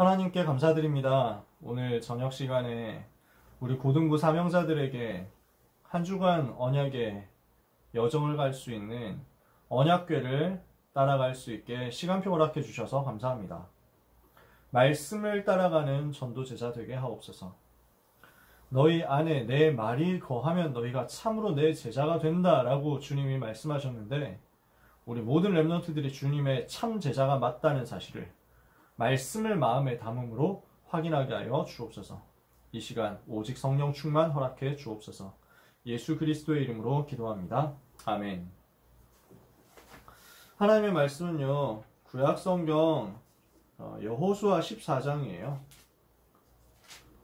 하나님께 감사드립니다. 오늘 저녁 시간에 우리 고등부 사명자들에게 한 주간 언약의 여정을 갈 수 있는 언약궤를 따라갈 수 있게 시간표 허락해 주셔서 감사합니다. 말씀을 따라가는 전도 제자 되게 하옵소서. 너희 안에 내 말이 거하면 너희가 참으로 내 제자가 된다라고 주님이 말씀하셨는데, 우리 모든 렘넌트들이 주님의 참 제자가 맞다는 사실을 말씀을 마음에 담음으로 확인하게 하여 주옵소서. 이 시간 오직 성령 충만 허락해 주옵소서. 예수 그리스도의 이름으로 기도합니다. 아멘. 하나님의 말씀은요, 구약성경 여호수아 14장이에요.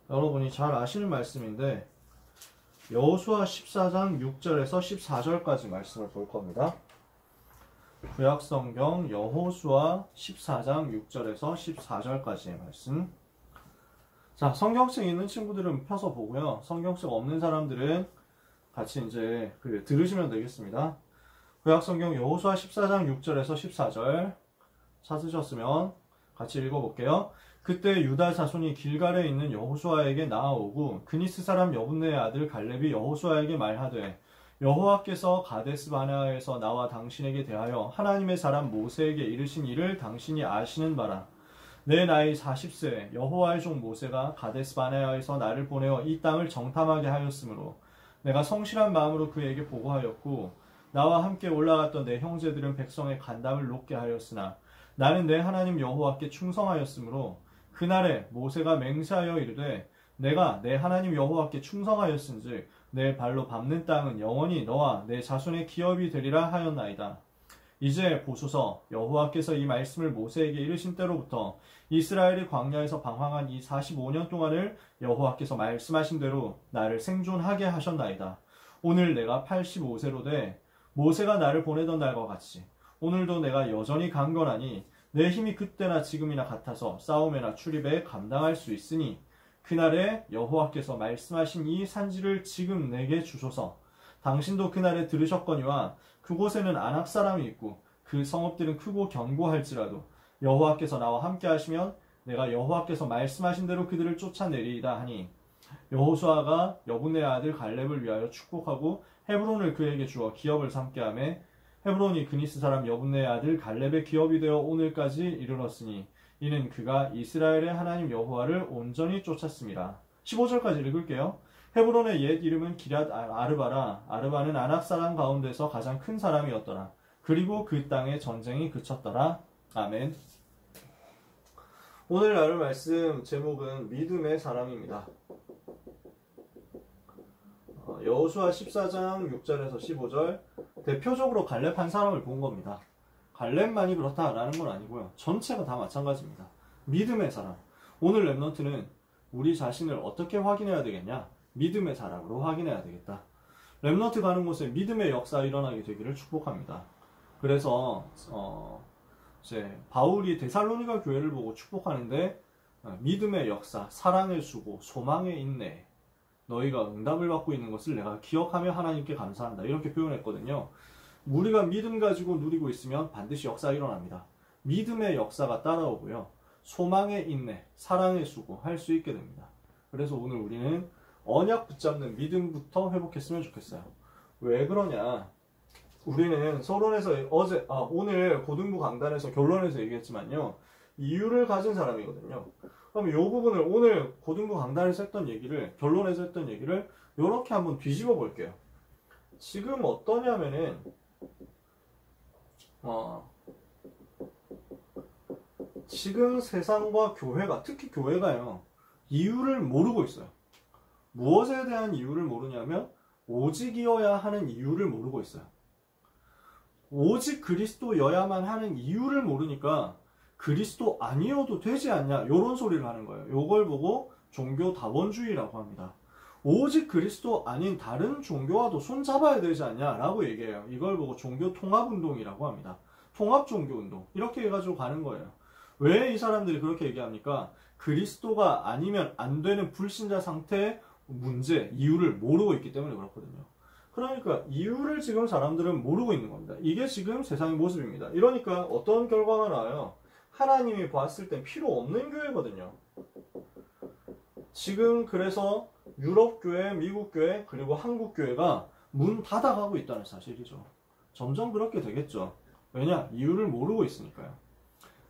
여러분이 잘 아시는 말씀인데, 여호수아 14장 6절에서 14절까지 말씀을 볼 겁니다. 구약성경 여호수아 14장 6절에서 14절까지의 말씀. 자, 성경책 있는 친구들은 펴서 보고요. 성경책 없는 사람들은 같이 이제 들으시면 되겠습니다. 구약성경 여호수아 14장 6절에서 14절 찾으셨으면 같이 읽어볼게요. 그때 유다 자손이 길갈에 있는 여호수아에게 나아오고 그니스 사람 여분네의 아들 갈렙이 여호수아에게 말하되, 여호와께서 가데스 바네아에서 나와 당신에게 대하여 하나님의 사람 모세에게 이르신 일을 당신이 아시는 바라. 내 나이 40세 여호와의 종 모세가 가데스 바네아에서 나를 보내어 이 땅을 정탐하게 하였으므로 내가 성실한 마음으로 그에게 보고하였고, 나와 함께 올라갔던 내 형제들은 백성의 간담을 높게 하였으나 나는 내 하나님 여호와께 충성하였으므로 그날에 모세가 맹세하여 이르되, 내가 내 하나님 여호와께 충성하였은즉 내 발로 밟는 땅은 영원히 너와 내 자손의 기업이 되리라 하였나이다. 이제 보소서, 여호와께서 이 말씀을 모세에게 이르신 때로부터 이스라엘이 광야에서 방황한 이 45년 동안을 여호와께서 말씀하신 대로 나를 생존하게 하셨나이다. 오늘 내가 85세로 돼 모세가 나를 보내던 날과 같이 오늘도 내가 여전히 강건하니 내 힘이 그때나 지금이나 같아서 싸움에나 출입에 감당할 수 있으니, 그날에 여호와께서 말씀하신 이 산지를 지금 내게 주소서. 당신도 그날에 들으셨거니와 그곳에는 아낙 사람이 있고 그 성읍들은 크고 견고할지라도 여호와께서 나와 함께 하시면 내가 여호와께서 말씀하신 대로 그들을 쫓아내리이다 하니, 여호수아가 여분네 아들 갈렙을 위하여 축복하고 헤브론을 그에게 주어 기업을 삼게 하매 헤브론이 그니스 사람 여분네 아들 갈렙의 기업이 되어 오늘까지 이르렀으니 이는 그가 이스라엘의 하나님 여호와를 온전히 쫓았습니다. 15절까지 읽을게요. 헤브론의 옛 이름은 기럇 아르바라. 아르바는 아낙 사람 가운데서 가장 큰 사람이었더라. 그리고 그 땅에 전쟁이 그쳤더라. 아멘. 오늘 나눌 말씀 제목은 믿음의 사람입니다. 여호수아 14장 6절에서 15절, 대표적으로 갈렙 한 사람을 본 겁니다. 갈렙만이 그렇다라는 건 아니고요. 전체가 다 마찬가지입니다. 믿음의 사람. 오늘 렘넌트는 우리 자신을 어떻게 확인해야 되겠냐? 믿음의 사람으로 확인해야 되겠다. 렘넌트 가는 곳에 믿음의 역사 일어나게 되기를 축복합니다. 그래서 이제 바울이 데살로니가 교회를 보고 축복하는데, 믿음의 역사, 사랑의 수고, 소망의 인내, 너희가 응답을 받고 있는 것을 내가 기억하며 하나님께 감사한다, 이렇게 표현했거든요. 우리가 믿음 가지고 누리고 있으면 반드시 역사가 일어납니다. 믿음의 역사가 따라오고요. 소망의 인내, 사랑의 수고 할 수 있게 됩니다. 그래서 오늘 우리는 언약 붙잡는 믿음부터 회복했으면 좋겠어요. 왜 그러냐? 우리는 서론에서 오늘 고등부 강단에서 결론에서 얘기했지만요, 이유를 가진 사람이거든요. 그럼 이 부분을 오늘 고등부 강단에서 했던 얘기를, 결론에서 했던 얘기를 이렇게 한번 뒤집어 볼게요. 지금 어떠냐면은 지금 세상과 교회가, 특히 교회가요, 이유를 모르고 있어요. 무엇에 대한 이유를 모르냐면 오직이어야 하는 이유를 모르고 있어요. 오직 그리스도여야만 하는 이유를 모르니까 그리스도 아니어도 되지 않냐, 이런 소리를 하는 거예요. 이걸 보고 종교다원주의라고 합니다. 오직 그리스도 아닌 다른 종교와도 손잡아야 되지 않냐라고 얘기해요. 이걸 보고 종교통합운동이라고 합니다. 통합종교운동, 이렇게 해가지고 가는 거예요. 왜 이 사람들이 그렇게 얘기합니까? 그리스도가 아니면 안 되는 불신자 상태의 문제, 이유를 모르고 있기 때문에 그렇거든요. 그러니까 이유를 지금 사람들은 모르고 있는 겁니다. 이게 지금 세상의 모습입니다. 이러니까 어떤 결과가 나와요? 하나님이 봤을 땐 필요 없는 교회거든요. 지금 그래서 유럽 교회, 미국 교회, 그리고 한국 교회가 문 닫아가고 있다는 사실이죠. 점점 그렇게 되겠죠. 왜냐? 이유를 모르고 있으니까요.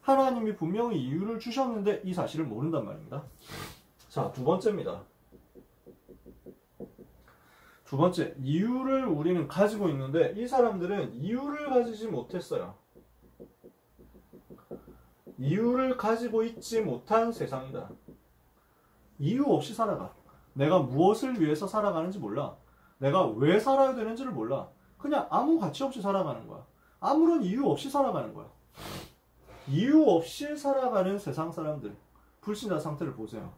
하나님이 분명히 이유를 주셨는데 이 사실을 모른단 말입니다. 자, 두 번째입니다. 두 번째, 이유를 우리는 가지고 있는데 이 사람들은 이유를 가지지 못했어요. 이유를 가지고 있지 못한 세상이다. 이유 없이 살아가. 내가 무엇을 위해서 살아가는지 몰라. 내가 왜 살아야 되는지를 몰라. 그냥 아무 가치 없이 살아가는 거야. 아무런 이유 없이 살아가는 거야. 이유 없이 살아가는 세상 사람들, 불신자 상태를 보세요.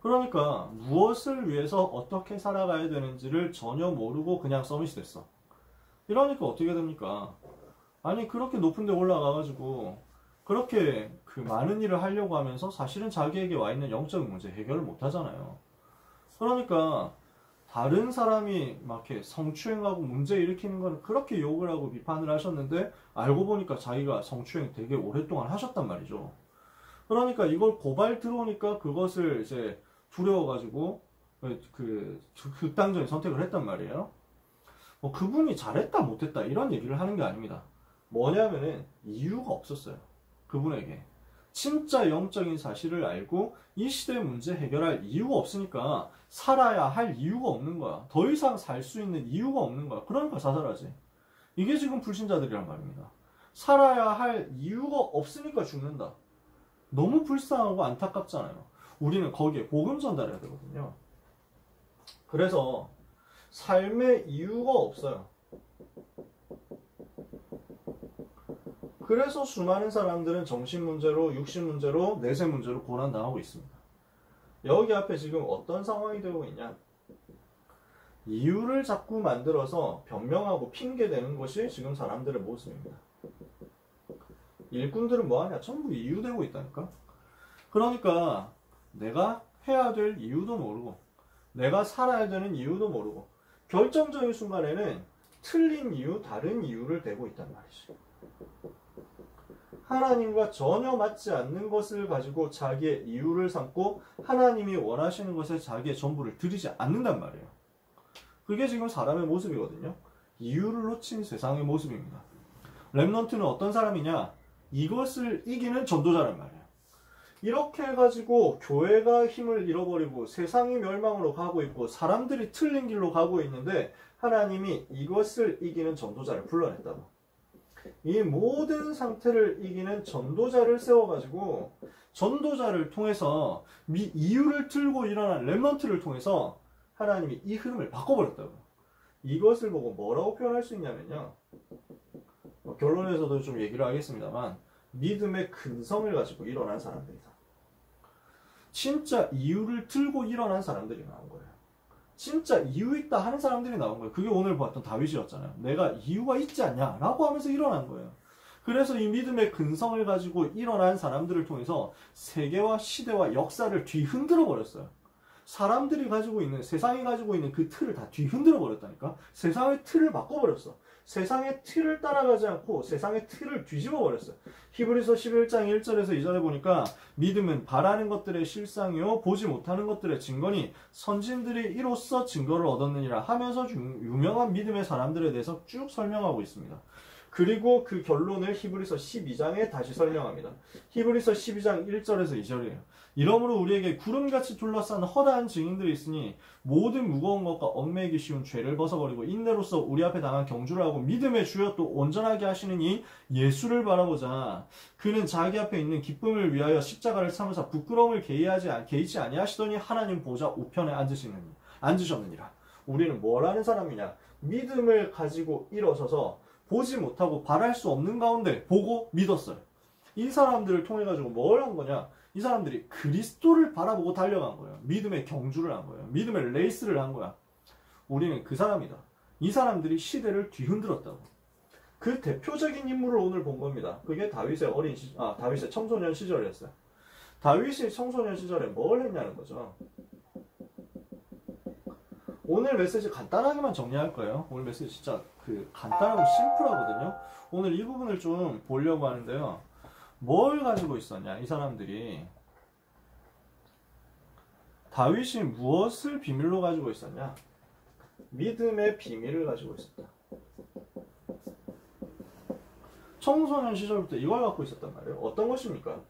그러니까 무엇을 위해서 어떻게 살아가야 되는지를 전혀 모르고 그냥 서밋이 됐어. 이러니까 어떻게 됩니까? 아니 그렇게 높은 데 올라가가지고 그렇게 그 많은 일을 하려고 하면서 사실은 자기에게 와 있는 영적인 문제 해결을 못 하잖아요. 그러니까 다른 사람이 막 이렇게 성추행하고 문제 일으키는 건 그렇게 욕을 하고 비판을 하셨는데 알고 보니까 자기가 성추행 되게 오랫동안 하셨단 말이죠. 그러니까 이걸 고발 들어오니까 그것을 이제 두려워가지고 그 극단적인 선택을 했단 말이에요. 뭐 그분이 잘했다 못했다 이런 얘기를 하는 게 아닙니다. 뭐냐면은 이유가 없었어요. 그분에게 진짜 영적인 사실을 알고 이 시대의 문제 해결할 이유가 없으니까 살아야 할 이유가 없는 거야. 더 이상 살 수 있는 이유가 없는 거야. 그러니까 자살하지. 이게 지금 불신자들이란 말입니다. 살아야 할 이유가 없으니까 죽는다. 너무 불쌍하고 안타깝잖아요. 우리는 거기에 복음 전달해야 되거든요. 그래서 삶의 이유가 없어요. 그래서 수많은 사람들은 정신 문제로, 육신 문제로, 내세 문제로 고난당하고 있습니다. 여기 앞에 지금 어떤 상황이 되고 있냐? 이유를 자꾸 만들어서 변명하고 핑계대는 것이 지금 사람들의 모습입니다. 일꾼들은 뭐하냐? 전부 이유되고 있다니까? 그러니까 내가 해야 될 이유도 모르고 내가 살아야 되는 이유도 모르고 결정적인 순간에는 틀린 이유, 다른 이유를 대고 있단 말이죠. 하나님과 전혀 맞지 않는 것을 가지고 자기의 이유를 삼고 하나님이 원하시는 것에 자기의 전부를 들이지 않는단 말이에요. 그게 지금 사람의 모습이거든요. 이유를 놓친 세상의 모습입니다. 렘넌트는 어떤 사람이냐? 이것을 이기는 전도자란 말이에요. 이렇게 해가지고 교회가 힘을 잃어버리고 세상이 멸망으로 가고 있고 사람들이 틀린 길로 가고 있는데 하나님이 이것을 이기는 전도자를 불러냈다고. 이 모든 상태를 이기는 전도자를 세워가지고 전도자를 통해서 이유를 들고 일어난 렘넌트를 통해서 하나님이 이 흐름을 바꿔버렸다고. 이것을 보고 뭐라고 표현할 수 있냐면요. 결론에서도 좀 얘기를 하겠습니다만 믿음의 근성을 가지고 일어난 사람들이다. 진짜 이유를 들고 일어난 사람들이 나온 거예요. 진짜 이유 있다 하는 사람들이 나온 거예요. 그게 오늘 봤던 다윗이었잖아요. 내가 이유가 있지 않냐? 라고 하면서 일어난 거예요. 그래서 이 믿음의 근성을 가지고 일어난 사람들을 통해서 세계와 시대와 역사를 뒤흔들어 버렸어요. 사람들이 가지고 있는, 세상이 가지고 있는 그 틀을 다 뒤흔들어 버렸다니까? 세상의 틀을 바꿔버렸어. 세상의 틀을 따라가지 않고 세상의 틀을 뒤집어 버렸어요. 히브리서 11장 1절에서 2절에 보니까 믿음은 바라는 것들의 실상이요 보지 못하는 것들의 증거니 선진들이 이로써 증거를 얻었느니라 하면서 유명한 믿음의 사람들에 대해서 쭉 설명하고 있습니다. 그리고 그 결론을 히브리서 12장에 다시 설명합니다. 히브리서 12장 1절에서 2절이에요. 이러므로 우리에게 구름같이 둘러싼 허다한 증인들이 있으니 모든 무거운 것과 얽매이기 쉬운 죄를 벗어버리고 인내로서 우리 앞에 당한 경주를 하고 믿음의 주여 또 온전하게 하시는 이 예수를 바라보자. 그는 자기 앞에 있는 기쁨을 위하여 십자가를 참으사 부끄러움을 개의치 아니하시더니 하나님 보좌 우편에 앉으셨느니라. 우리는 뭐라는 사람이냐? 믿음을 가지고 일어서서 보지 못하고 바랄 수 없는 가운데 보고 믿었어요. 이 사람들을 통해 가지고 뭘 한 거냐? 이 사람들이 그리스도를 바라보고 달려간 거예요. 믿음의 경주를 한 거예요. 믿음의 레이스를 한 거야. 우리는 그 사람이다. 이 사람들이 시대를 뒤흔들었다고. 그 대표적인 인물을 오늘 본 겁니다. 그게 다윗의 청소년 시절이었어요. 다윗이 청소년 시절에 뭘 했냐는 거죠. 오늘 메시지 간단하게만 정리할 거예요. 오늘 메시지 진짜 간단하고 심플하거든요. 오늘 이 부분을 좀 보려고 하는데요. 뭘 가지고 있었냐? 이 사람들이 다윗이 무엇을 비밀로 가지고 있었냐? 믿음의 비밀을 가지고 있었다. 청소년 시절부터 이걸 갖고 있었단 말이에요. 어떤 것입니까?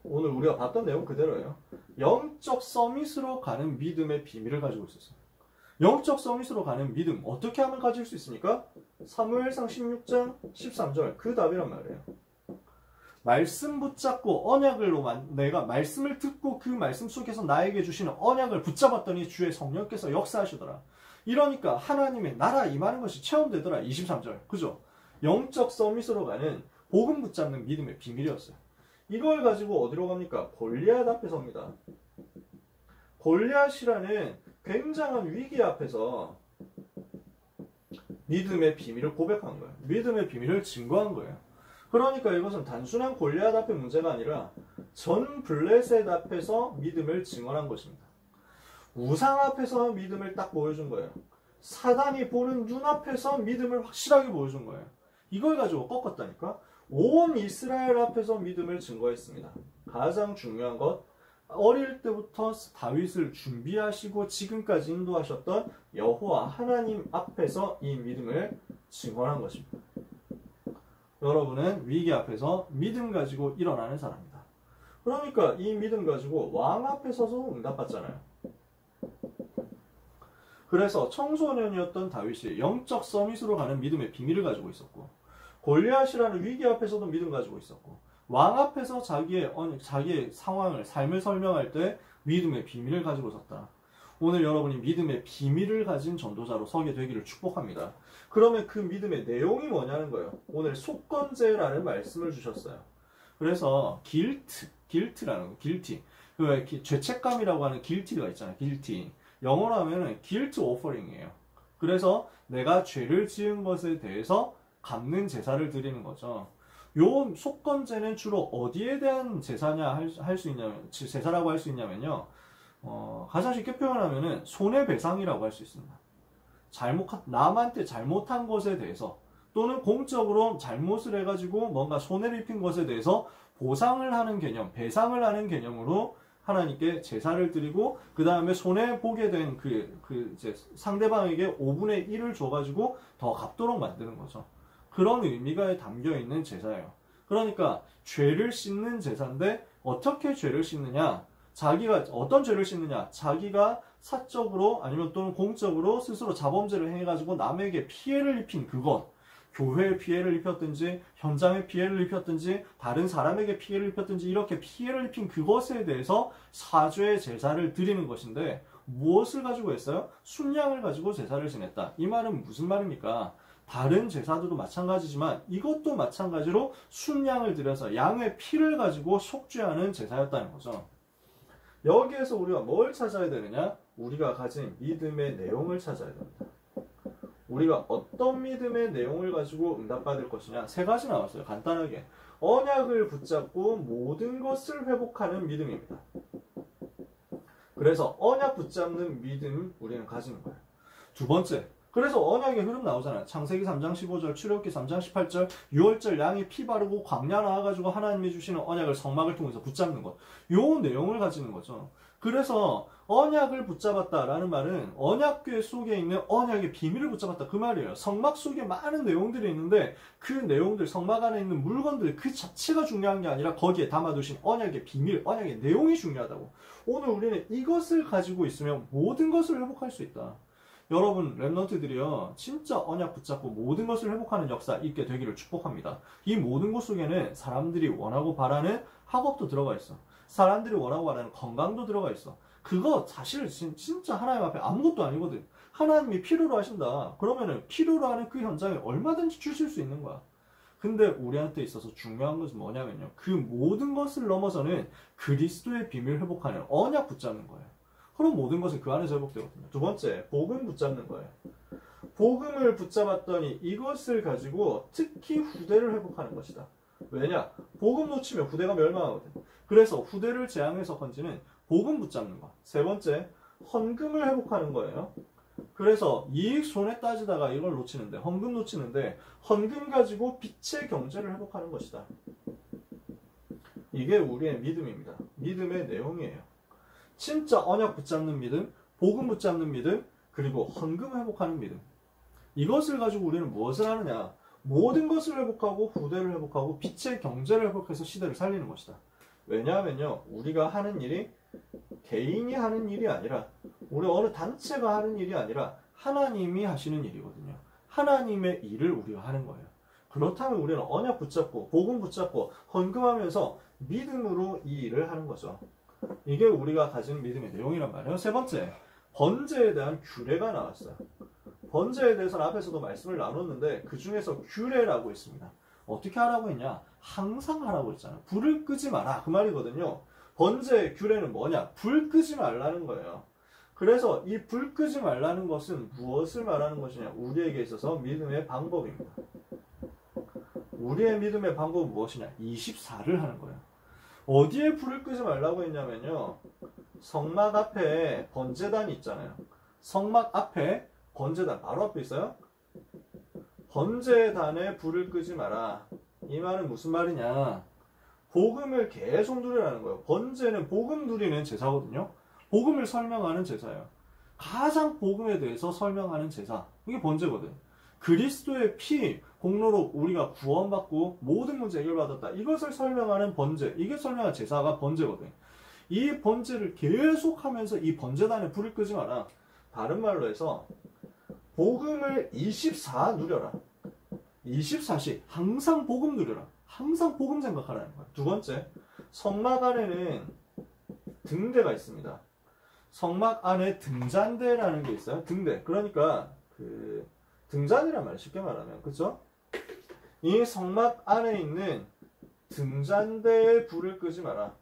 오늘 우리가 봤던 내용 그대로예요. 영적 서밋으로 가는 믿음의 비밀을 가지고 있었어요. 영적 서밋으로 가는 믿음 어떻게 하면 가질 수 있습니까? 사무엘상 16장 13절 그 답이란 말이에요. 말씀 붙잡고 언약을로 내가 말씀을 듣고 그 말씀 속에서 나에게 주시는 언약을 붙잡았더니 주의 성령께서 역사하시더라. 이러니까 하나님의 나라 임하는 것이 체험되더라. 23절 그죠? 영적 서밋으로 가는 복음 붙잡는 믿음의 비밀이었어요. 이걸 가지고 어디로 갑니까? 골리앗 앞에 섭니다. 골리앗이라는 굉장한 위기 앞에서 믿음의 비밀을 고백한 거예요. 믿음의 비밀을 증거한 거예요. 그러니까 이것은 단순한 골리앗 앞의 문제가 아니라 전 블레셋 앞에서 믿음을 증언한 것입니다. 우상 앞에서 믿음을 딱 보여준 거예요. 사단이 보는 눈앞에서 믿음을 확실하게 보여준 거예요. 이걸 가지고 꺾었다니까. 온 이스라엘 앞에서 믿음을 증거했습니다. 가장 중요한 것, 어릴 때부터 다윗을 준비하시고 지금까지 인도하셨던 여호와 하나님 앞에서 이 믿음을 증언한 것입니다. 여러분은 위기 앞에서 믿음 가지고 일어나는 사람입니다. 그러니까 이 믿음 가지고 왕 앞에 서서 응답받잖아요. 그래서 청소년이었던 다윗이 영적 서밋으로 가는 믿음의 비밀을 가지고 있었고, 골리앗이라는 위기 앞에서도 믿음 가지고 있었고, 왕 앞에서 자기의 상황을, 삶을 설명할 때 믿음의 비밀을 가지고 섰다. 오늘 여러분이 믿음의 비밀을 가진 전도자로 서게 되기를 축복합니다. 그러면 그 믿음의 내용이 뭐냐는 거예요. 오늘 속건제라는 말씀을 주셨어요. 그래서 길트라는 거, 길티. 죄책감이라고 하는 길티가 있잖아요. 길티. 영어로 하면은 guilt offering이에요. 그래서 내가 죄를 지은 것에 대해서 갚는 제사를 드리는 거죠. 요 속건제는 주로 어디에 대한 제사냐 할 수 있냐면, 제사라고 할 수 있냐면요. 가장 쉽게 표현하면은 손해배상이라고 할 수 있습니다. 남한테 잘못한 것에 대해서 또는 공적으로 잘못을 해가지고 뭔가 손해를 입힌 것에 대해서 보상을 하는 개념, 배상을 하는 개념으로 하나님께 제사를 드리고 그 다음에 손해보게 된 이제 상대방에게 5분의 1을 줘가지고 더 갚도록 만드는 거죠. 그런 의미가 담겨 있는 제사예요. 그러니까 죄를 씻는 제사인데 어떻게 죄를 씻느냐? 자기가 어떤 죄를 씻느냐? 자기가 사적으로 아니면 또는 공적으로 스스로 자범죄를 해가지고 남에게 피해를 입힌 그것, 교회에 피해를 입혔든지 현장에 피해를 입혔든지 다른 사람에게 피해를 입혔든지 이렇게 피해를 입힌 그것에 대해서 사죄의 제사를 드리는 것인데 무엇을 가지고 했어요? 순양을 가지고 제사를 지냈다. 이 말은 무슨 말입니까? 다른 제사들도 마찬가지지만 이것도 마찬가지로 순양을 들여서 양의 피를 가지고 속죄하는 제사였다는 거죠. 여기에서 우리가 뭘 찾아야 되느냐? 우리가 가진 믿음의 내용을 찾아야 됩니다. 우리가 어떤 믿음의 내용을 가지고 응답받을 것이냐? 세 가지 나왔어요. 간단하게. 언약을 붙잡고 모든 것을 회복하는 믿음입니다. 그래서 언약 붙잡는 믿음 우리는 가지는 거예요. 두 번째. 그래서 언약의 흐름 나오잖아요. 창세기 3장 15절, 출애굽기 3장 18절, 6월절 양이 피 바르고 광야 나와가지고 하나님이 주시는 언약을 성막을 통해서 붙잡는 것. 요 내용을 가지는 거죠. 그래서 언약을 붙잡았다라는 말은 언약궤 속에 있는 언약의 비밀을 붙잡았다 그 말이에요. 성막 속에 많은 내용들이 있는데 그 내용들, 성막 안에 있는 물건들 그 자체가 중요한 게 아니라 거기에 담아두신 언약의 비밀, 언약의 내용이 중요하다고. 오늘 우리는 이것을 가지고 있으면 모든 것을 회복할 수 있다. 여러분 랩런트들이요 진짜 언약 붙잡고 모든 것을 회복하는 역사 있게 되기를 축복합니다. 이 모든 것 속에는 사람들이 원하고 바라는 학업도 들어가 있어. 사람들이 원하고 바라는 건강도 들어가 있어. 그거 사실 진짜 하나님 앞에 아무것도 아니거든. 하나님이 필요로 하신다. 그러면은 필요로 하는 그 현장에 얼마든지 주실 수 있는 거야. 근데 우리한테 있어서 중요한 것은 뭐냐면요. 그 모든 것을 넘어서는 그리스도의 비밀 회복하는 언약 붙잡는 거예요. 그럼 모든 것은 그 안에서 회복되거든요. 두 번째, 복음 붙잡는 거예요. 복음을 붙잡았더니 이것을 가지고 특히 후대를 회복하는 것이다. 왜냐? 복음 놓치면 후대가 멸망하거든. 그래서 후대를 재앙에서 건지는 복음 붙잡는 것. 세 번째, 헌금을 회복하는 거예요. 그래서 이익 손해 따지다가 이걸 놓치는데, 헌금 놓치는데, 헌금 가지고 빛의 경제를 회복하는 것이다. 이게 우리의 믿음입니다. 믿음의 내용이에요. 진짜 언약 붙잡는 믿음, 복음 붙잡는 믿음, 그리고 헌금 회복하는 믿음. 이것을 가지고 우리는 무엇을 하느냐? 모든 것을 회복하고 후대를 회복하고 빛의 경제를 회복해서 시대를 살리는 것이다. 왜냐하면요, 우리가 하는 일이 개인이 하는 일이 아니라, 우리 어느 단체가 하는 일이 아니라 하나님이 하시는 일이거든요. 하나님의 일을 우리가 하는 거예요. 그렇다면 우리는 언약 붙잡고 복음 붙잡고 헌금하면서 믿음으로 이 일을 하는 거죠. 이게 우리가 가진 믿음의 내용이란 말이에요. 세 번째, 번제에 대한 규례가 나왔어요. 번제에 대해서는 앞에서도 말씀을 나눴는데 그 중에서 규례라고 있습니다. 어떻게 하라고 했냐? 항상 하라고 했잖아. 불을 끄지 마라. 그 말이거든요. 번제의 규례는 뭐냐? 불 끄지 말라는 거예요. 그래서 이 불 끄지 말라는 것은 무엇을 말하는 것이냐? 우리에게 있어서 믿음의 방법입니다. 우리의 믿음의 방법은 무엇이냐? 24를 하는 거예요. 어디에 불을 끄지 말라고 했냐면요. 성막 앞에 번제단이 있잖아요. 성막 앞에 번제단 바로 앞에 있어요. 번제단에 불을 끄지 마라. 이 말은 무슨 말이냐? 복음을 계속 누리라는 거예요. 번제는 복음 누리는 제사거든요. 복음을 설명하는 제사예요. 가장 복음에 대해서 설명하는 제사. 이게 번제거든. 그리스도의 피, 공로로 우리가 구원받고 모든 문제 해결받았다. 이것을 설명하는 번제. 이게 설명한 제사가 번제거든. 이 번제를 계속하면서 이 번제단에 불을 끄지 마라. 다른 말로 해서 복음을 24 누려라. 24시 항상 복음 누려라. 항상 복음 생각하라는 거야. 두 번째, 성막 안에는 등대가 있습니다. 성막 안에 등잔대라는 게 있어요. 등대. 그러니까 그 등잔이란 말이에요. 쉽게 말하면. 그렇죠? 이 성막 안에 있는 등잔대에 불을 끄지 마라.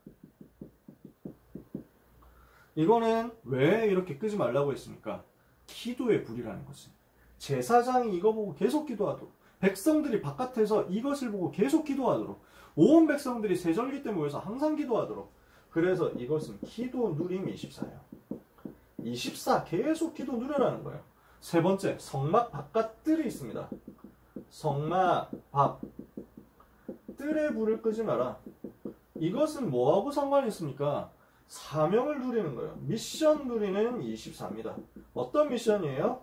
이거는 왜 이렇게 끄지 말라고 했습니까? 기도의 불이라는 거지. 제사장이 이거 보고 계속 기도하도록, 백성들이 바깥에서 이것을 보고 계속 기도하도록, 온 백성들이 세절기 때 모여서 항상 기도하도록. 그래서 이것은 기도 누림 24예요. 24 계속 기도 누려라는 거예요. 세 번째, 성막 바깥 뜰이 있습니다. 성막 밖 뜰에 불을 끄지 마라. 이것은 뭐하고 상관이 있습니까? 사명을 누리는 거예요. 미션 누리는 24입니다. 어떤 미션이에요?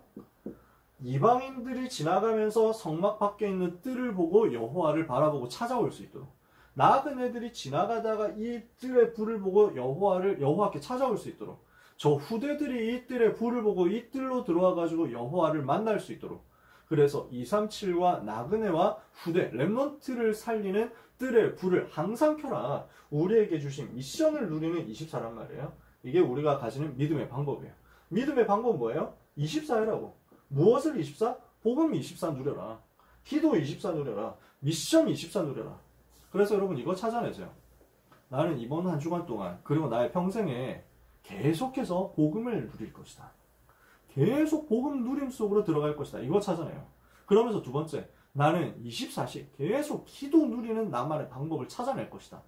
이방인들이 지나가면서 성막 밖에 있는 뜰을 보고 여호와를 바라보고 찾아올 수 있도록, 나그네들이 지나가다가 이 뜰의 불을 보고 여호와께 찾아올 수 있도록, 저 후대들이 이 뜰의 불을 보고 이 뜰로 들어와가지고 여호와를 만날 수 있도록. 그래서 237과 나그네와 후대, 렘넌트를 살리는 뜰의 불을 항상 켜라. 우리에게 주신 미션을 누리는 24란 말이에요. 이게 우리가 가지는 믿음의 방법이에요. 믿음의 방법은 뭐예요? 24라고. 무엇을 24? 복음 24 누려라. 기도 24 누려라. 미션 24 누려라. 그래서 여러분 이거 찾아내세요. 나는 이번 한 주간 동안 그리고 나의 평생에 계속해서 복음을 누릴 것이다. 계속 복음 누림 속으로 들어갈 것이다. 이거 찾아내요. 그러면서 두 번째, 나는 24시 계속 기도 누리는 나만의 방법을 찾아낼 것이다.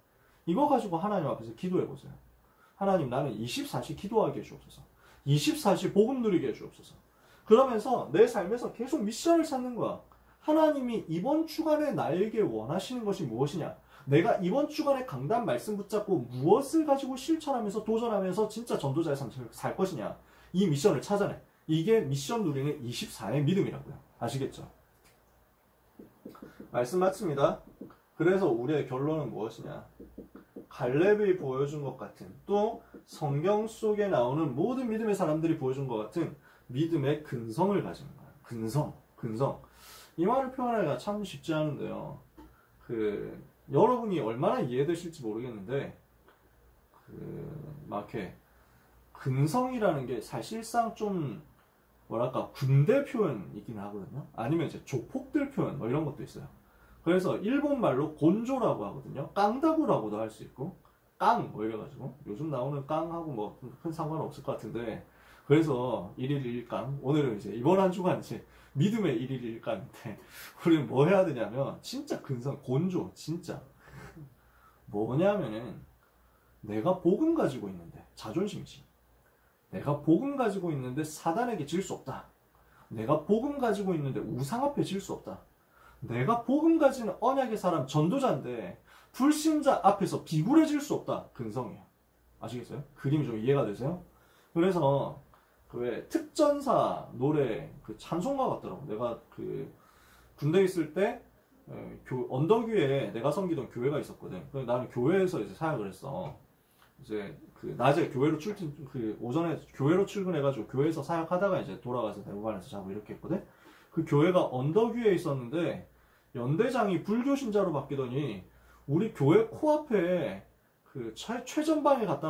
이거 가지고 하나님 앞에서 기도해 보세요. 하나님, 나는 24시 기도하게 해주옵소서. 24시 복음 누리게 해주옵소서. 그러면서 내 삶에서 계속 미션을 찾는 거야. 하나님이 이번 주간에 나에게 원하시는 것이 무엇이냐? 내가 이번 주간에 강단 말씀 붙잡고 무엇을 가지고 실천하면서 도전하면서 진짜 전도자의 삶을 살 것이냐? 이 미션을 찾아내. 이게 미션 누리는 24의 믿음이라고요. 아시겠죠? 말씀 마칩니다. 그래서 우리의 결론은 무엇이냐? 갈렙이 보여준 것 같은, 또 성경 속에 나오는 모든 믿음의 사람들이 보여준 것 같은 믿음의 근성을 가지는 거예요. 근성. 이 말을 표현하기가 참 쉽지 않은데요. 여러분이 얼마나 이해되실지 모르겠는데, 막 이렇게 근성이라는 게 사실상 좀 뭐랄까 군대 표현이긴 하거든요. 아니면 이제 조폭들 표현 뭐 이런 것도 있어요. 그래서 일본 말로 곤조라고 하거든요. 깡다구라고도 할 수 있고, 깡 뭐 이래가지고 요즘 나오는 깡하고 뭐 큰 상관은 없을 것 같은데, 그래서 1일 1깡, 오늘은 이제 이번 한 주간 이제 믿음의 1일 1깡인데 우리는 뭐 해야 되냐면 진짜 근성 곤조, 진짜 뭐냐면은 내가 복음 가지고 있는데 자존심이지. 내가 복음 가지고 있는데 사단에게 질 수 없다. 내가 복음 가지고 있는데 우상 앞에 질 수 없다. 내가 복음 가지는 언약의 사람 전도자인데 불신자 앞에서 비굴해질 수 없다. 근성이에요. 아시겠어요? 그림이 좀 이해가 되세요? 그래서 그 왜 특전사 노래 그 찬송가 같더라고. 내가 그 군대에 있을 때 언덕 위에 내가 섬기던 교회가 있었거든. 나는 교회에서 이제 사역을 했어. 이제 그 낮에 교회로 오전에 교회로 출근해가지고 교회에서 사역하다가 이제 돌아가서 대구관에서 자고 이렇게 했거든. 그 교회가 언덕 위에 있었는데 연대장이 불교 신자로 바뀌더니 우리 교회 코앞에 그 최전방에 갖다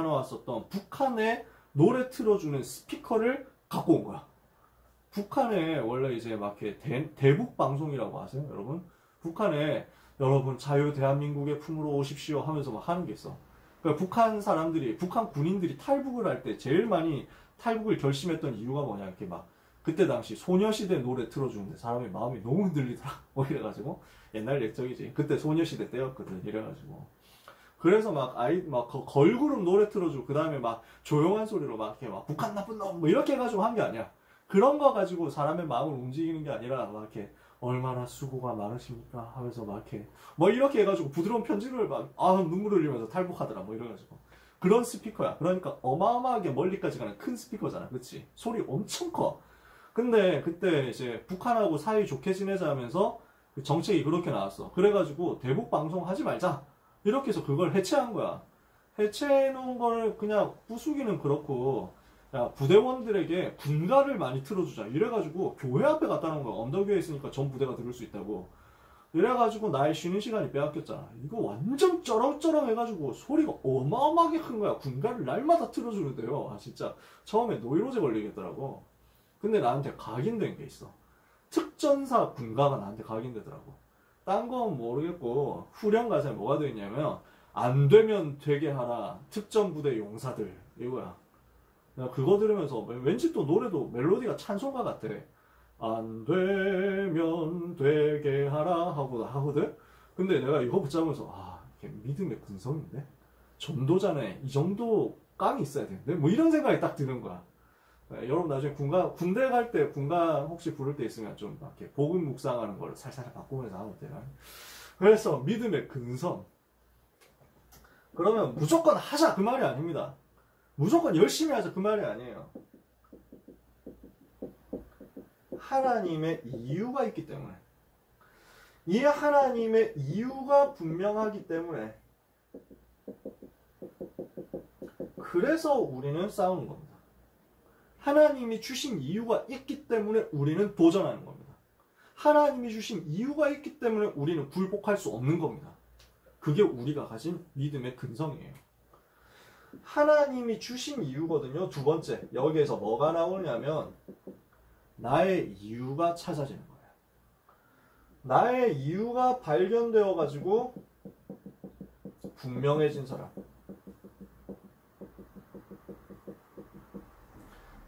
놓았었던 북한의 노래 틀어주는 스피커를 갖고 온 거야. 북한에 원래 이제 막 이렇게 대북 방송이라고 아세요, 여러분? 북한에 여러분 자유 대한민국의 품으로 오십시오 하면서 막 하는 게 있어. 그러니까 북한 군인들이 탈북을 할 때 제일 많이 탈북을 결심했던 이유가 뭐냐, 이렇게 막 그때 당시 소녀시대 노래 틀어주는데 사람의 마음이 너무 흔들리더라. 뭐 이래가지고 옛날 옛적이지. 그때 소녀시대 때였거든. 이래가지고 그래서 막 걸그룹 노래 틀어주고 그 다음에 막 조용한 소리로 막 이렇게 막 북한 나쁜 놈 뭐 이렇게 해가지고 한 게 아니야. 그런 거 가지고 사람의 마음을 움직이는 게 아니라 막 이렇게 얼마나 수고가 많으십니까 하면서 막 이렇게 뭐 이렇게 해가지고 부드러운 편지를 막 눈물 흘리면서 탈북하더라 뭐 이래가지고 그런 스피커야. 그러니까 어마어마하게 멀리까지 가는 큰 스피커잖아. 그치? 소리 엄청 커. 근데 그때 이제 북한하고 사이 좋게 지내자 하면서 정책이 그렇게 나왔어. 그래가지고 대북 방송 하지 말자. 이렇게 해서 그걸 해체한 거야. 해체해놓은 걸 그냥 부수기는 그렇고, 야, 부대원들에게 군가를 많이 틀어주자. 이래가지고 교회 앞에 갖다 놓은 거야. 언덕 위에 있으니까 전 부대가 들을 수 있다고. 이래가지고 나의 쉬는 시간이 빼앗겼잖아. 이거 완전 쩌렁쩌렁 해가지고 소리가 어마어마하게 큰 거야. 군가를 날마다 틀어주는데요. 아, 진짜. 처음에 노이로제 걸리겠더라고. 근데 나한테 각인된 게 있어. 특전사 군가가 나한테 각인되더라고. 딴 건 모르겠고 후렴 가사에 뭐가 되어 있냐면 안 되면 되게 하라 특전부대 용사들 이거야. 내가 그거 들으면서 왠지 또 노래도 멜로디가 찬송가 같아. 안 되면 되게 하라 하고 하거든. 근데 내가 이거 붙잡으면서 이게 믿음의 근성인데 전도자네 이 정도 깡이 있어야 되는데 뭐 이런 생각이 딱 드는 거야. 네, 여러분 나중에 군대 갈 때 군가 혹시 부를 때 있으면 좀 이렇게 복음 묵상하는 걸 살살 바꾸면서 하면 돼요. 그래서 믿음의 근성. 그러면 무조건 하자 그 말이 아닙니다. 무조건 열심히 하자 그 말이 아니에요. 하나님의 이유가 있기 때문에. 이 하나님의 이유가 분명하기 때문에 그래서 우리는 싸우는 겁니다. 하나님이 주신 이유가 있기 때문에 우리는 도전하는 겁니다. 하나님이 주신 이유가 있기 때문에 우리는 굴복할 수 없는 겁니다. 그게 우리가 가진 믿음의 근성이에요. 하나님이 주신 이유거든요. 두 번째, 여기에서 뭐가 나오냐면 나의 이유가 찾아지는 거예요. 나의 이유가 발견되어 가지고 분명해진 사람.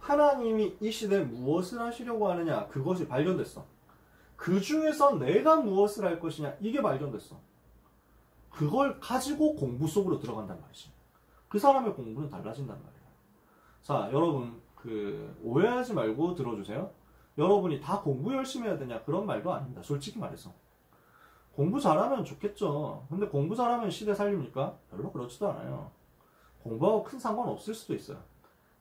하나님이 이 시대에 무엇을 하시려고 하느냐 그것이 발견됐어. 그 중에서 내가 무엇을 할 것이냐 이게 발견됐어. 그걸 가지고 공부 속으로 들어간단 말이지. 그 사람의 공부는 달라진단 말이에요. 자, 여러분 오해하지 말고 들어주세요. 여러분이 다 공부 열심히 해야 되냐 그런 말도 아닙니다. 솔직히 말해서. 공부 잘하면 좋겠죠. 근데 공부 잘하면 시대 살립니까? 별로 그렇지도 않아요. 공부하고 큰 상관 없을 수도 있어요.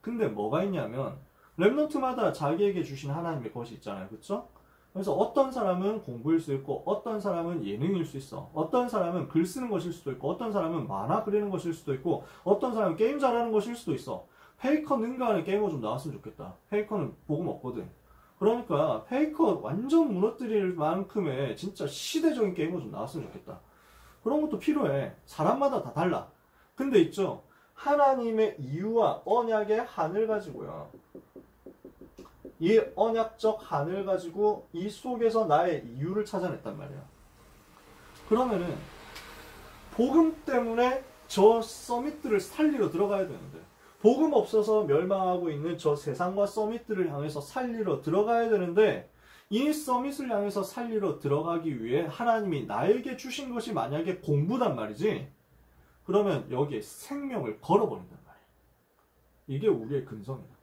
근데 뭐가 있냐면 랩런트마다 자기에게 주신 하나님의 것이 있잖아요. 그쵸? 그래서 어떤 사람은 공부일 수 있고 어떤 사람은 예능일 수 있어. 어떤 사람은 글 쓰는 것일 수도 있고 어떤 사람은 만화 그리는 것일 수도 있고 어떤 사람은 게임 잘하는 것일 수도 있어. 페이커 능가하는 게이머 좀 나왔으면 좋겠다. 페이커는 복음 없거든. 그러니까 페이커 완전 무너뜨릴 만큼의 진짜 시대적인 게이머 좀 나왔으면 좋겠다. 그런 것도 필요해. 사람마다 다 달라. 근데 있죠. 하나님의 이유와 언약의 한을 가지고요. 이 언약적 한을 가지고 이 속에서 나의 이유를 찾아냈단 말이야. 그러면은 복음 때문에 저 서밋들을 살리러 들어가야 되는데 복음 없어서 멸망하고 있는 저 세상과 서밋들을 향해서 살리러 들어가야 되는데 이 서밋을 향해서 살리러 들어가기 위해 하나님이 나에게 주신 것이 만약에 공부단 말이지. 그러면 여기에 생명을 걸어버린단 말이에요. 이게 우리의 근성이다.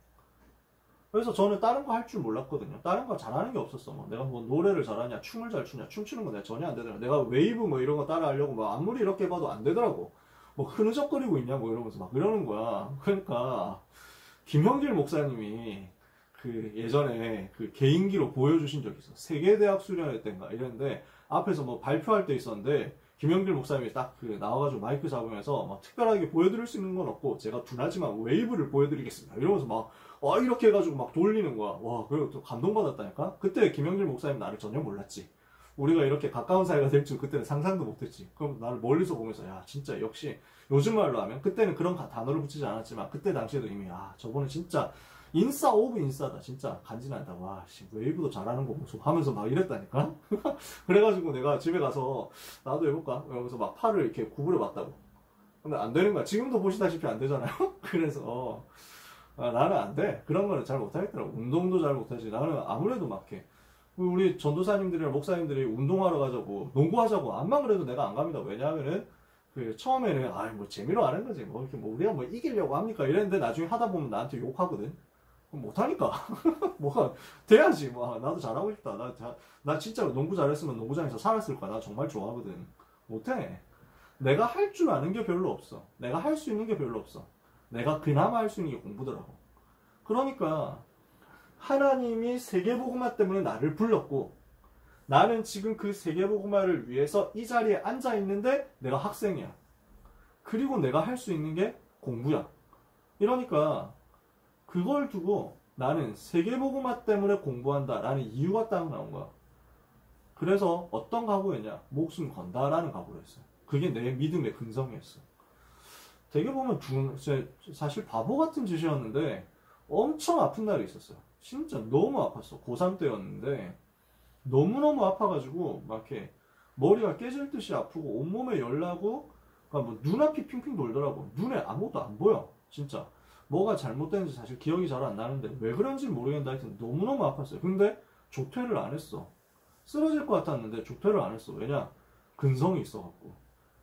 그래서 저는 다른 거 할 줄 몰랐거든요. 다른 거 잘하는 게 없었어. 뭐 내가 뭐 노래를 잘하냐, 춤을 잘 추냐, 춤추는 거 내가 전혀 안 되더라. 내가 웨이브 뭐 이런 거 따라 하려고 막 아무리 이렇게 봐도 안 되더라고. 뭐 흐느적거리고 있냐, 뭐 이러면서 막 이러는 거야. 그러니까 김형길 목사님이 그 예전에 그 개인기로 보여주신 적이 있어. 세계대학 수련회 때인가 이랬는데 앞에서 뭐 발표할 때 있었는데 김형길 목사님이 딱 그 나와가지고 마이크 잡으면서 막 특별하게 보여드릴 수 있는 건 없고 제가 둔하지만 웨이브를 보여드리겠습니다. 이러면서 막 이렇게 해가지고 막 돌리는 거야. 와, 그리고 또 감동받았다니까? 그때 김영길 목사님 나를 전혀 몰랐지. 우리가 이렇게 가까운 사이가 될 줄 그때는 상상도 못했지. 그럼 나를 멀리서 보면서, 야, 진짜 역시, 요즘 말로 하면, 그때는 그런 단어를 붙이지 않았지만, 그때 당시에도 이미, 저번에 진짜, 인싸 오브 인싸다. 진짜 간지난다. 와, 씨, 웨이브도 잘하는 거 보소. 하면서 막 이랬다니까? 그래가지고 내가 집에 가서, 나도 해볼까? 이러면서 막 팔을 이렇게 구부려 봤다고. 근데 안 되는 거야. 지금도 보시다시피 안 되잖아요? 그래서, 나는 안 돼. 그런 거는 잘 못하겠더라고. 운동도 잘 못하지. 나는 아무래도 막해. 우리 전도사님들이나 목사님들이 운동하러 가자고, 농구하자고, 안만 그래도 내가 안 갑니다. 왜냐하면은, 처음에는, 뭐, 재미로 하는 거지. 뭐, 이렇게 뭐, 우리가 뭐, 이기려고 합니까? 이랬는데, 나중에 하다 보면 나한테 욕하거든. 그럼 못하니까. 뭐가, 돼야지. 뭐, 나도 잘하고 싶다. 나 진짜로 농구 잘했으면 농구장에서 살았을 거야. 나 정말 좋아하거든. 못해. 내가 할 줄 아는 게 별로 없어. 내가 할 수 있는 게 별로 없어. 내가 그나마 할 수 있는 게 공부더라고. 그러니까 하나님이 세계복음화 때문에 나를 불렀고 나는 지금 그 세계복음화를 위해서 이 자리에 앉아 있는데 내가 학생이야. 그리고 내가 할 수 있는 게 공부야. 이러니까 그걸 두고 나는 세계복음화 때문에 공부한다라는 이유가 딱 나온 거야. 그래서 어떤 각오였냐? 목숨 건다라는 각오를 했어요. 그게 내 믿음의 근성이었어. 되게 보면 사실 바보 같은 짓이었는데 엄청 아픈 날이 있었어요. 진짜 너무 아팠어. 고3 때였는데 너무너무 아파가지고 막 이렇게 머리가 깨질 듯이 아프고 온몸에 열나고 그러니까 뭐 눈앞이 핑핑 돌더라고. 눈에 아무것도 안 보여. 진짜 뭐가 잘못됐는지 사실 기억이 잘 안 나는데 왜 그런지 모르겠는데 하여튼 너무너무 아팠어요. 근데 조퇴를 안 했어. 쓰러질 것 같았는데 조퇴를 안 했어. 왜냐? 근성이 있어갖고.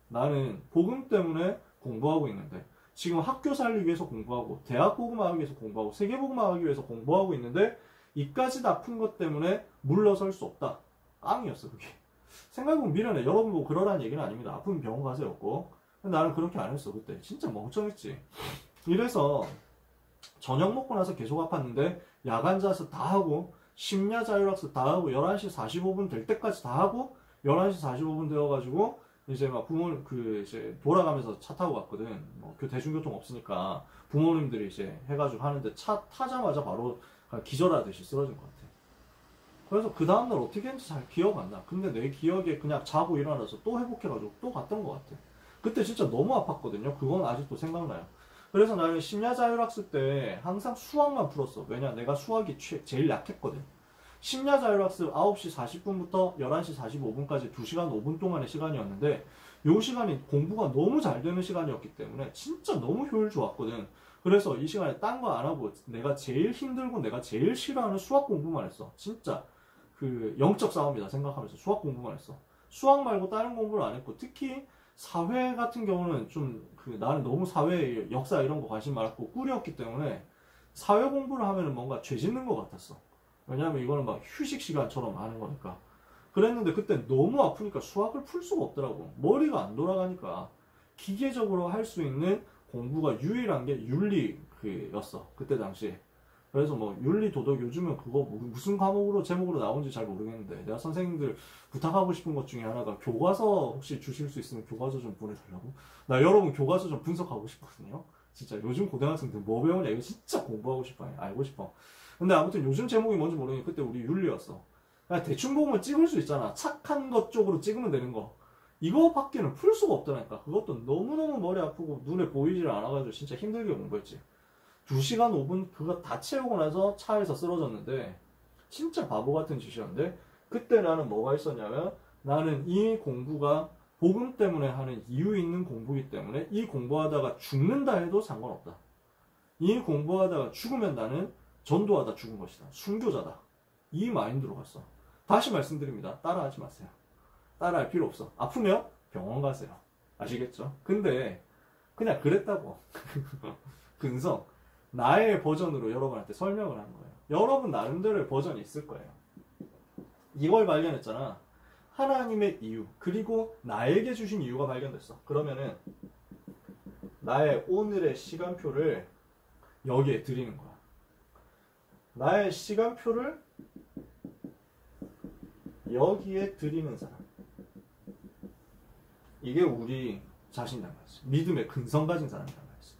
나는 복음 때문에 공부하고 있는데 지금 학교 살리기 위해서 공부하고 대학 복음화하기 위해서 공부하고 세계 복음화하기 위해서 공부하고 있는데 이까지 아픈 것 때문에 물러설 수 없다. 깡이었어 그게. 생각해보면 미련해. 여러분 뭐 그러라는 얘기는 아닙니다. 아프면 병원 가세요고. 나는 그렇게 안 했어 그때. 진짜 멍청했지. 이래서 저녁 먹고 나서 계속 아팠는데 야간 자습 다 하고 심야 자율학습 다 하고 11시 45분 될 때까지 다 하고 11시 45분 되어가지고 이제 막 이제 돌아가면서 차 타고 갔거든. 뭐 대중교통 없으니까 부모님들이 이제 해가지고 하는데 차 타자마자 바로 기절하듯이 쓰러진 것 같아. 그래서 그 다음날 어떻게 했는지 잘 기억 안 나. 근데 내 기억에 그냥 자고 일어나서 또 회복해가지고 또 갔던 것 같아. 그때 진짜 너무 아팠거든요. 그건 아직도 생각나요. 그래서 나는 심야 자율학습 때 항상 수학만 풀었어. 왜냐? 내가 수학이 제일 약했거든. 심야 자율학습 9시 40분부터 11시 45분까지 2시간 5분 동안의 시간이었는데 이 시간이 공부가 너무 잘 되는 시간이었기 때문에 진짜 너무 효율 좋았거든. 그래서 이 시간에 딴 거 안 하고 내가 제일 힘들고 내가 제일 싫어하는 수학 공부만 했어. 진짜 영적 싸움이다 생각하면서 수학 공부만 했어. 수학 말고 다른 공부를 안 했고 특히 사회 같은 경우는 좀 나는 너무 사회 역사 이런 거 관심 많았고 꿀이었기 때문에 사회 공부를 하면은 뭔가 죄 짓는 것 같았어. 왜냐면 이거는 막 휴식 시간처럼 하는 거니까. 그랬는데 그때 너무 아프니까 수학을 풀 수가 없더라고. 머리가 안 돌아가니까 기계적으로 할 수 있는 공부가 유일한 게 윤리였어. 그때 당시에. 그래서 뭐 윤리 도덕 요즘은 그거 무슨 과목으로 제목으로 나온지 잘 모르겠는데 내가 선생님들 부탁하고 싶은 것 중에 하나가 교과서 혹시 주실 수 있으면 교과서 좀 보내달라고. 나 여러분 교과서 좀 분석하고 싶거든요. 진짜 요즘 고등학생들 뭐 배우냐 이거 진짜 공부하고 싶어. 알고 싶어. 근데 아무튼 요즘 제목이 뭔지 모르겠는데 그때 우리 윤리였어. 그냥 대충 보면 찍을 수 있잖아. 착한 것 쪽으로 찍으면 되는 거. 이거밖에는 풀 수가 없더라니까. 그것도 너무너무 머리 아프고 눈에 보이질 않아가지고 진짜 힘들게 공부했지. 2시간 5분 그거 다 채우고 나서 차에서 쓰러졌는데 진짜 바보 같은 짓이었는데 그때 나는 뭐가 있었냐면 나는 이 공부가 복음 때문에 하는 이유 있는 공부이기 때문에 이 공부하다가 죽는다 해도 상관없다. 이 공부하다가 죽으면 나는 전도하다 죽은 것이다. 순교자다. 이 마인드로 갔어. 다시 말씀드립니다. 따라하지 마세요. 따라할 필요 없어. 아프면 병원 가세요. 아시겠죠? 근데 그냥 그랬다고. 근성. 나의 버전으로 여러분한테 설명을 한 거예요. 여러분 나름대로의 버전이 있을 거예요. 이걸 발견했잖아. 하나님의 이유, 그리고 나에게 주신 이유가 발견됐어. 그러면은 나의 오늘의 시간표를 여기에 드리는 거야. 나의 시간표를 여기에 드리는 사람. 이게 우리 자신이란 말이지. 믿음의 근성 가진 사람이란 말이지.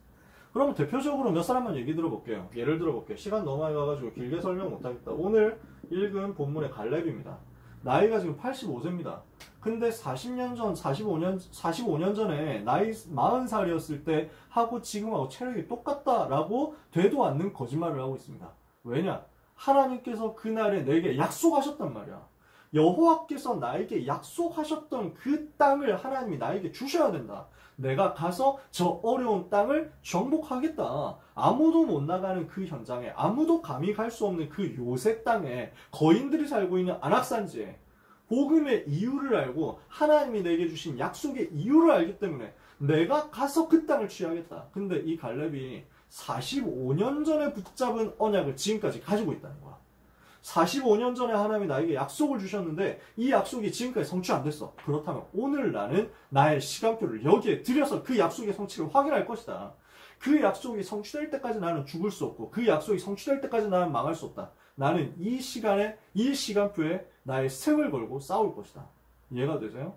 그럼 대표적으로 몇 사람만 얘기 들어볼게요. 예를 들어볼게요. 시간 너무 많이 가가지고 길게 설명 못하겠다. 오늘 읽은 본문의 갈렙입니다. 나이가 지금 85세입니다. 근데 40년 전, 45년 전에 나이 40살이었을 때 하고 지금하고 체력이 똑같다라고 되도 않는 거짓말을 하고 있습니다. 왜냐? 하나님께서 그날에 내게 약속하셨단 말이야. 여호와께서 나에게 약속하셨던 그 땅을 하나님이 나에게 주셔야 된다. 내가 가서 저 어려운 땅을 정복하겠다. 아무도 못 나가는 그 현장에, 아무도 감히 갈 수 없는 그 요새 땅에, 거인들이 살고 있는 안악산지에 복음의 이유를 알고 하나님이 내게 주신 약속의 이유를 알기 때문에 내가 가서 그 땅을 취하겠다. 근데 이 갈렙이 45년 전에 붙잡은 언약을 지금까지 가지고 있다는 거야. 45년 전에 하나님이 나에게 약속을 주셨는데 이 약속이 지금까지 성취 안 됐어. 그렇다면 오늘 나는 나의 시간표를 여기에 들여서 그 약속의 성취를 확인할 것이다. 그 약속이 성취될 때까지 나는 죽을 수 없고 그 약속이 성취될 때까지 나는 망할 수 없다. 나는 이 시간에, 이 시간표에 나의 생을 걸고 싸울 것이다. 이해가 되세요?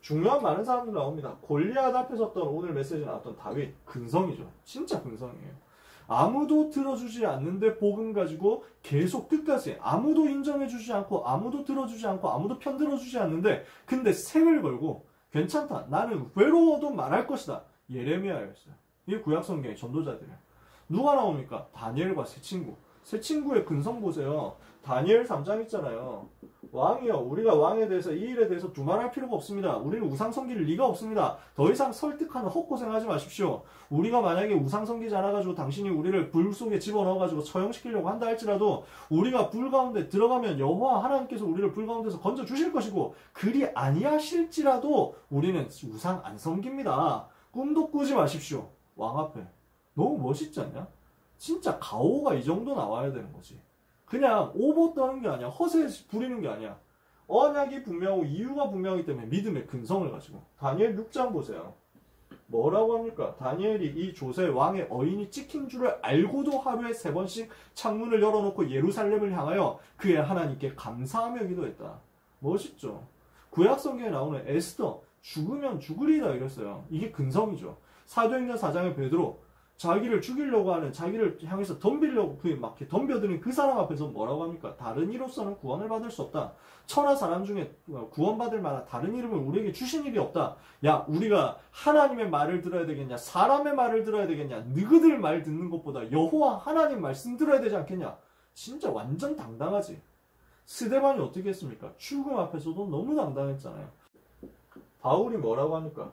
중요한 많은 사람들 나옵니다. 골리앗 앞에 섰던 오늘 메시지에 나왔던 다윗, 근성이죠. 진짜 근성이에요. 아무도 들어주지 않는데 복음 가지고 계속 끝까지 아무도 인정해주지 않고 아무도 들어주지 않고 아무도 편들어주지 않는데 근데 생을 걸고 괜찮다. 나는 외로워도 말할 것이다. 예레미야였어요. 이게 구약성경의 전도자들이에요. 누가 나옵니까? 다니엘과 세 친구. 세 친구의 근성 보세요. 다니엘 3장 있잖아요. 왕이요, 우리가 왕에 대해서 이 일에 대해서 두말할 필요가 없습니다. 우리는 우상 섬길 리가 없습니다. 더 이상 설득하는 헛고생하지 마십시오. 우리가 만약에 우상 섬기지 않아가지고 당신이 우리를 불 속에 집어넣어가지고 처형시키려고 한다 할지라도 우리가 불 가운데 들어가면 여호와 하나님께서 우리를 불 가운데서 건져 주실 것이고 그리 아니하실지라도 우리는 우상 안 섬깁니다. 꿈도 꾸지 마십시오. 왕 앞에. 너무 멋있지 않냐? 진짜 가오가 이 정도 나와야 되는 거지. 그냥 오보 떠는 게 아니야. 허세 부리는 게 아니야. 언약이 분명하고 이유가 분명하기 때문에 믿음의 근성을 가지고. 다니엘 6장 보세요. 뭐라고 합니까? 다니엘이 이 조세 왕의 어인이 찍힌 줄을 알고도 하루에 3번씩 창문을 열어놓고 예루살렘을 향하여 그의 하나님께 감사하며 기도했다. 멋있죠? 구약성경에 나오는 에스더 죽으면 죽으리다 이랬어요. 이게 근성이죠. 사도행전 4장의 베드로 자기를 죽이려고 하는, 자기를 향해서 덤비려고 막 덤벼드는 그 사람 앞에서 뭐라고 합니까? 다른 이로서는 구원을 받을 수 없다. 천하 사람 중에 구원받을 만한 다른 이름을 우리에게 주신 일이 없다. 야, 우리가 하나님의 말을 들어야 되겠냐? 사람의 말을 들어야 되겠냐? 너희들 말 듣는 것보다 여호와 하나님 말씀 들어야 되지 않겠냐? 진짜 완전 당당하지. 스데반이 어떻게 했습니까? 죽음 앞에서도 너무 당당했잖아요. 바울이 뭐라고 합니까?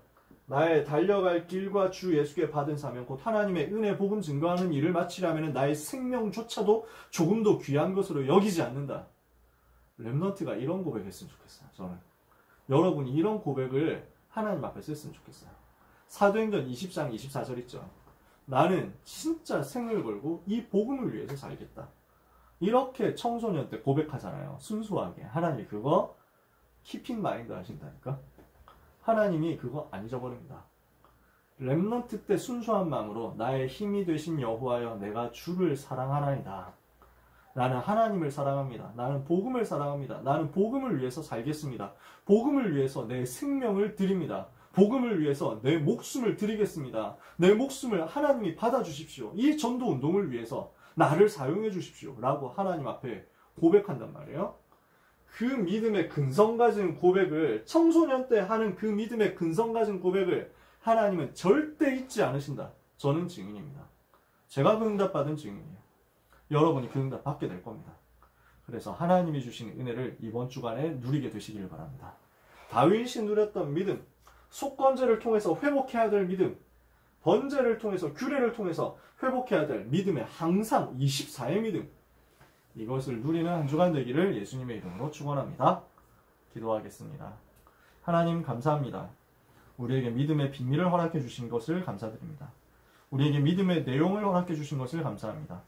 나의 달려갈 길과 주 예수께 받은 사명 곧 하나님의 은혜 복음 증거하는 일을 마치려면 나의 생명조차도 조금도 귀한 것으로 여기지 않는다. 렘넌트가 이런 고백했으면 좋겠어요. 저는 여러분이 이런 고백을 하나님 앞에서 했으면 좋겠어요. 사도행전 20장 24절 있죠. 나는 진짜 생을 걸고 이 복음을 위해서 살겠다. 이렇게 청소년 때 고백하잖아요. 순수하게. 하나님이 그거 키핑 마인드 하신다니까. 하나님이 그거 안 잊어버립니다. 렘넌트 때 순수한 마음으로 나의 힘이 되신 여호와여 내가 주를 사랑하나이다. 나는 하나님을 사랑합니다. 나는 복음을 사랑합니다. 나는 복음을 위해서 살겠습니다. 복음을 위해서 내 생명을 드립니다. 복음을 위해서 내 목숨을 드리겠습니다. 내 목숨을 하나님이 받아주십시오. 이 전도 운동을 위해서 나를 사용해 주십시오. 라고 하나님 앞에 고백한단 말이에요. 그 믿음의 근성 가진 고백을 청소년 때 하는 그 믿음의 근성 가진 고백을 하나님은 절대 잊지 않으신다. 저는 증인입니다. 제가 그 응답 받은 증인이에요. 여러분이 그 응답 받게 될 겁니다. 그래서 하나님이 주신 은혜를 이번 주간에 누리게 되시기를 바랍니다. 다윗이 누렸던 믿음, 속건제를 통해서 회복해야 될 믿음, 번제를 통해서 규례를 통해서 회복해야 될 믿음의 항상 24의 믿음, 이것을 누리는 한 주간 되기를 예수님의 이름으로 축원합니다. 기도하겠습니다. 하나님 감사합니다. 우리에게 믿음의 비밀을 허락해 주신 것을 감사드립니다. 우리에게 믿음의 내용을 허락해 주신 것을 감사합니다.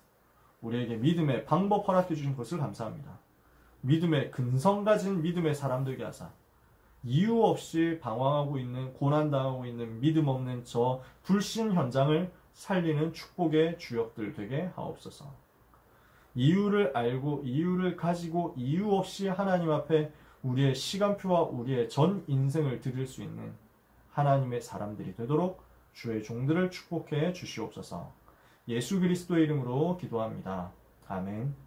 우리에게 믿음의 방법 허락해 주신 것을 감사합니다. 믿음의 근성 가진 믿음의 사람 되게 하사 이유 없이 방황하고 있는, 고난당하고 있는 믿음 없는 저 불신 현장을 살리는 축복의 주역들 되게 하옵소서. 이유를 알고 이유를 가지고 이유 없이 하나님 앞에 우리의 시간표와 우리의 전 인생을 드릴 수 있는 하나님의 사람들이 되도록 주의 종들을 축복해 주시옵소서. 예수 그리스도의 이름으로 기도합니다. 아멘.